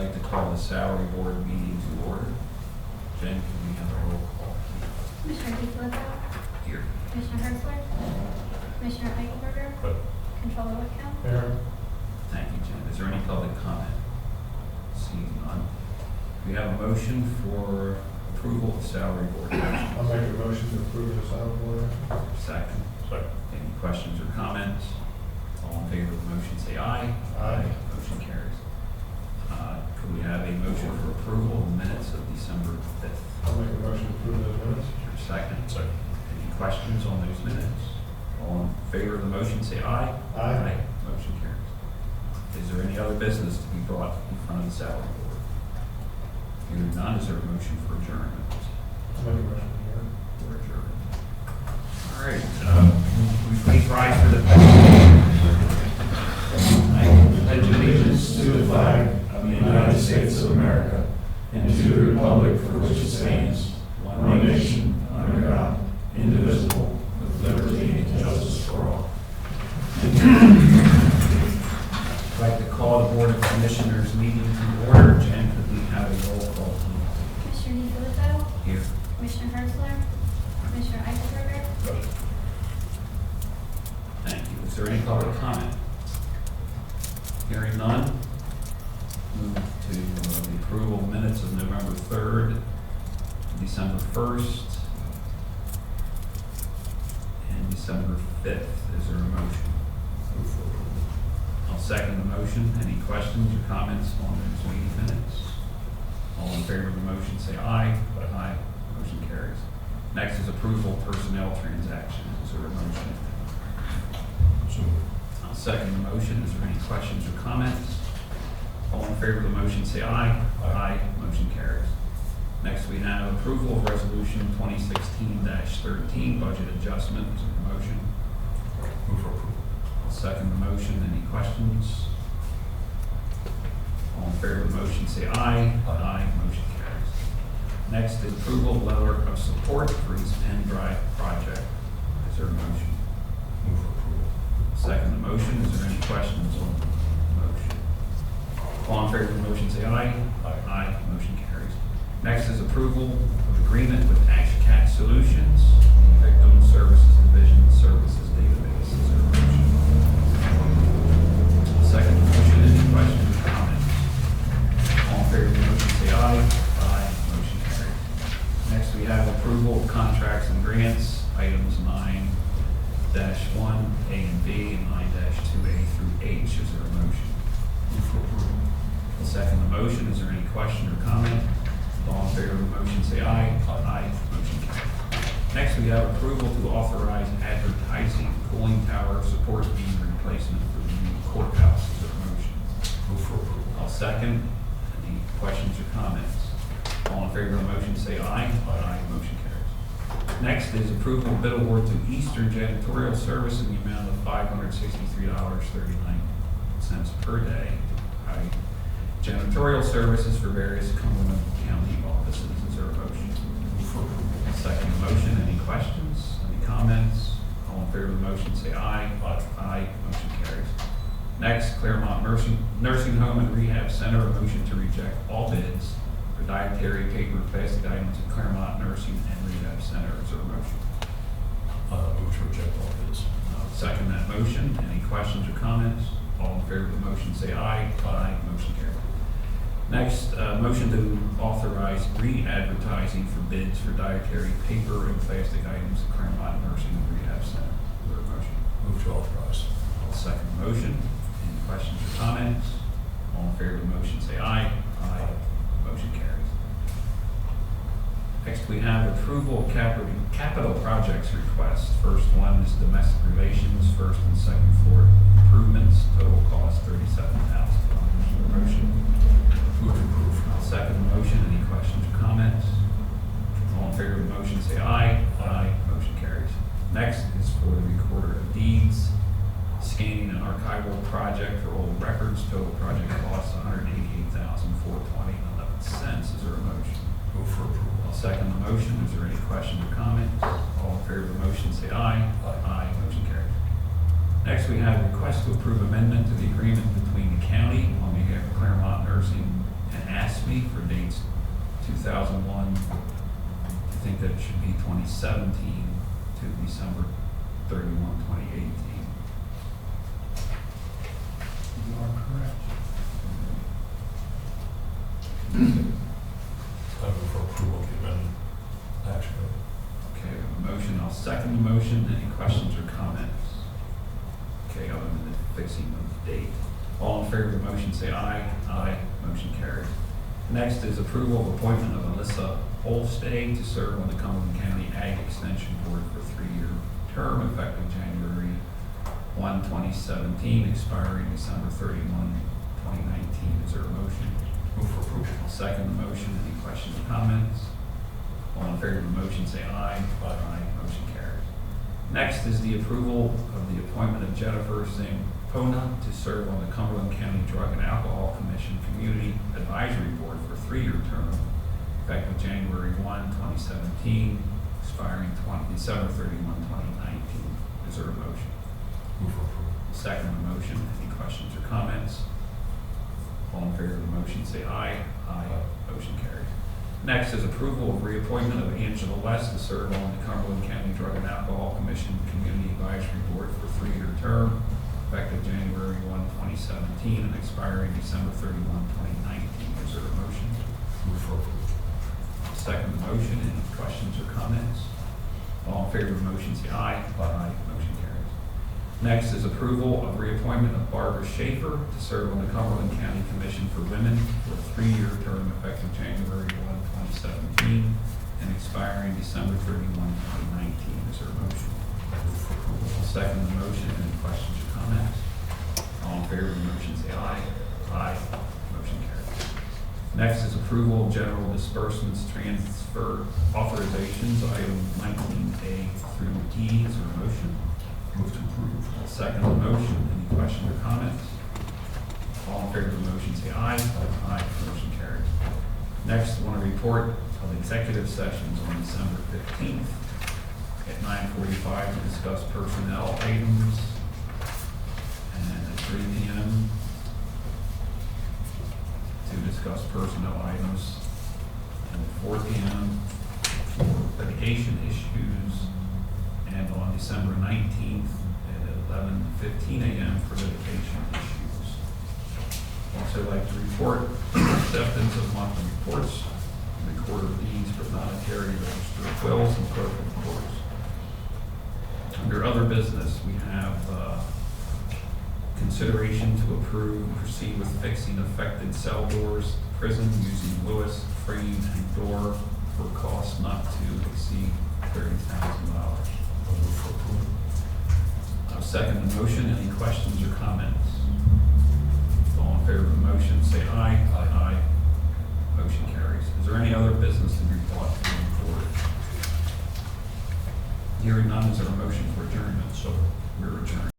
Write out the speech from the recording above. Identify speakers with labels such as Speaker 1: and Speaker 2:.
Speaker 1: like to call the salary board meeting to order. Jen, can we have a roll call?
Speaker 2: Commissioner DeFilippo.
Speaker 1: Here.
Speaker 2: Commissioner Herzler. Commissioner Eichelberger. Controller Whitcomb.
Speaker 3: Here.
Speaker 1: Thank you, Jen. Is there any public comment? Seeing none. We have a motion for approval of salary board action.
Speaker 3: I'll make a motion to approve the salary board.
Speaker 1: Second.
Speaker 3: Second.
Speaker 1: Any questions or comments? All in favor of the motion, say aye.
Speaker 3: Aye.
Speaker 1: Motion carries. Could we have a motion for approval of minutes of December 5th?
Speaker 3: I'll make a motion to approve those minutes.
Speaker 1: Is there a second?
Speaker 3: Second.
Speaker 1: Any questions on those minutes? All in favor of the motion, say aye.
Speaker 3: Aye.
Speaker 1: Motion carries. Is there any other business to be brought in front of the salary board? Hearing none, is there a motion for adjournment?
Speaker 3: I'll make a motion here.
Speaker 1: For adjournment. All right, we please rise for the pledge.
Speaker 4: I pledge allegiance to the flag of the United States of America and to the republic for which it stands, one nation, under God, indivisible, with liberty and justice for all.
Speaker 1: I'd like to call the Board of Commissioners meeting to order. Jen, could we have a roll call, please?
Speaker 2: Commissioner DeFilippo.
Speaker 1: Here.
Speaker 2: Commissioner Herzler. Commissioner Eichelberger.
Speaker 1: Thank you. Is there any public comment? Hearing none, move to the approval of minutes of November 3rd, December 1st, and December 5th. Is there a motion?
Speaker 4: Move for approval.
Speaker 1: I'll second the motion. Any questions or comments on those meeting minutes? All in favor of the motion, say aye. Aye. Motion carries. Next is approval of personnel transactions. Is there a motion?
Speaker 4: So moved.
Speaker 1: I'll second the motion. Is there any questions or comments? All in favor of the motion, say aye. Aye. Motion carries. Next, we have approval of resolution 2016-13, budget adjustment. Is there a motion?
Speaker 4: Move for approval.
Speaker 1: I'll second the motion. Any questions? All in favor of the motion, say aye.
Speaker 4: Aye.
Speaker 1: Motion carries. Next is approval of letter of support for East Penn Drive project. Is there a motion?
Speaker 4: Move for approval.
Speaker 1: Second the motion. Is there any questions on the motion? All in favor of the motion, say aye.
Speaker 4: Aye.
Speaker 1: Motion carries. Next is approval of agreement with AshCat Solutions, Victim Services Division Services Database. Is there a motion? Second the motion. Any questions or comments? All in favor of the motion, say aye. Motion carries. Next, we have approval of contracts and grants, items 9-1, A and B, and 9-2A through H. Is there a motion?
Speaker 4: Move for approval.
Speaker 1: I'll second the motion. Is there any question or comment? All in favor of the motion, say aye. Aye. Motion carries. Next, we have approval to authorize advertising cooling tower support beam replacement for the new courthouse. Is there a motion?
Speaker 4: Move for approval.
Speaker 1: I'll second. Any questions or comments? All in favor of the motion, say aye. Aye. Motion carries. Next is approval of bid award to Eastern Janitorial Service in the amount of $563.39 per day. Janitorial services for various Cumberland County offices. Is there a motion?
Speaker 4: Move for approval.
Speaker 1: Second motion. Any questions? Any comments? All in favor of the motion, say aye. Aye. Motion carries. Next, Claremont Nursing Home and Rehab Center, a motion to reject all bids for dietary paper and plastic items at Claremont Nursing and Rehab Center. Is there a motion?
Speaker 4: Move to reject all bids.
Speaker 1: Second that motion. Any questions or comments? All in favor of the motion, say aye. Aye. Motion carries. Next, motion to authorize re-advertising for bids for dietary paper and plastic items at Claremont Nursing and Rehab Center. Is there a motion?
Speaker 4: Move to authorize.
Speaker 1: I'll second the motion. Any questions or comments? All in favor of the motion, say aye. Aye. Motion carries. Next, we have approval of capital projects request. First one is domestic relations, first and second floor improvements, total cost $37,000. Motion.
Speaker 4: Move to approve.
Speaker 1: I'll second the motion. Any questions or comments? All in favor of the motion, say aye. Aye. Motion carries. Next is for the recorder of deeds, scanning and archival project for old records, total project cost $188,420.11. Is there a motion?
Speaker 4: Move for approval.
Speaker 1: I'll second the motion. Is there any questions or comments? All in favor of the motion, say aye.
Speaker 4: Aye.
Speaker 1: Motion carries. Next, we have a request to approve amendment to the agreement between the county on behalf of Claremont Nursing and asked me for dates 2001. I think that it should be 2017 to December 31, 2018.
Speaker 4: You are correct.
Speaker 5: I move for approval of the amended action item.
Speaker 1: Okay, we have a motion. I'll second the motion. Any questions or comments? Okay, other than the fixing of the date. All in favor of the motion, say aye. Aye. Motion carries. Next is approval of appointment of Alyssa Holstay to serve on the Cumberland County Ag Extension Board for a 3-year term effective January 1, 2017, expiring December 31, 2019. Is there a motion?
Speaker 5: Move for approval.
Speaker 1: I'll second the motion. Any questions or comments? All in favor of the motion, say aye. Aye. Motion carries. Next is the approval of the appointment of Jennifer Singh Pona to serve on the Cumberland County Drug and Alcohol Commission Community Advisory Board for a 3-year term, effective January 1, 2017, expiring December 31, 2019. Is there a motion?
Speaker 5: Move for approval.
Speaker 1: Second the motion. Any questions or comments? All in favor of the motion, say aye. Aye. Motion carries. Next is approval of reappointment of Angela West to serve on the Cumberland County Drug and Alcohol Commission Community Advisory Board for a 3-year term, effective January 1, 2017, and expiring December 31, 2019. Is there a motion?
Speaker 5: Move for approval.
Speaker 1: Second the motion. Any questions or comments? All in favor of the motion, say aye. Aye. Motion carries. Next is approval of reappointment of Barbara Schaefer to serve on the Cumberland County Commission for Women for a 3-year term effective January 1, 2017, and expiring December 31, 2019. Is there a motion?
Speaker 5: Move for approval.
Speaker 1: Second the motion. Any questions or comments? All in favor of the motion, say aye. Aye. Motion carries. Next is approval of general disbursements transfer authorizations, item 19A through E. Is there a motion?
Speaker 5: Move to approve.
Speaker 1: Second the motion. Any questions or comments? All in favor of the motion, say aye. Aye. Motion carries. Next, I want to report of executive sessions on December 15th at 9:45 to discuss personnel items, and at 3 p.m. to discuss personnel items, and at 4 p.m. for litigation issues, and on December 19th at 11:15 a.m. for litigation issues. Also like to report acceptance of monthly reports, recorder of deeds for monetary register of wills and clerk reports. Under other business, we have consideration to approve and proceed with fixing affected cell doors, prison using Lewis frame and door for costs not to exceed $30,000.
Speaker 5: Move for approval.
Speaker 1: I'll second the motion. Any questions or comments? All in favor of the motion, say aye. Aye. Motion carries. Is there any other business to be brought to the board? Hearing none, is there a motion for adjournment? So we're adjourned.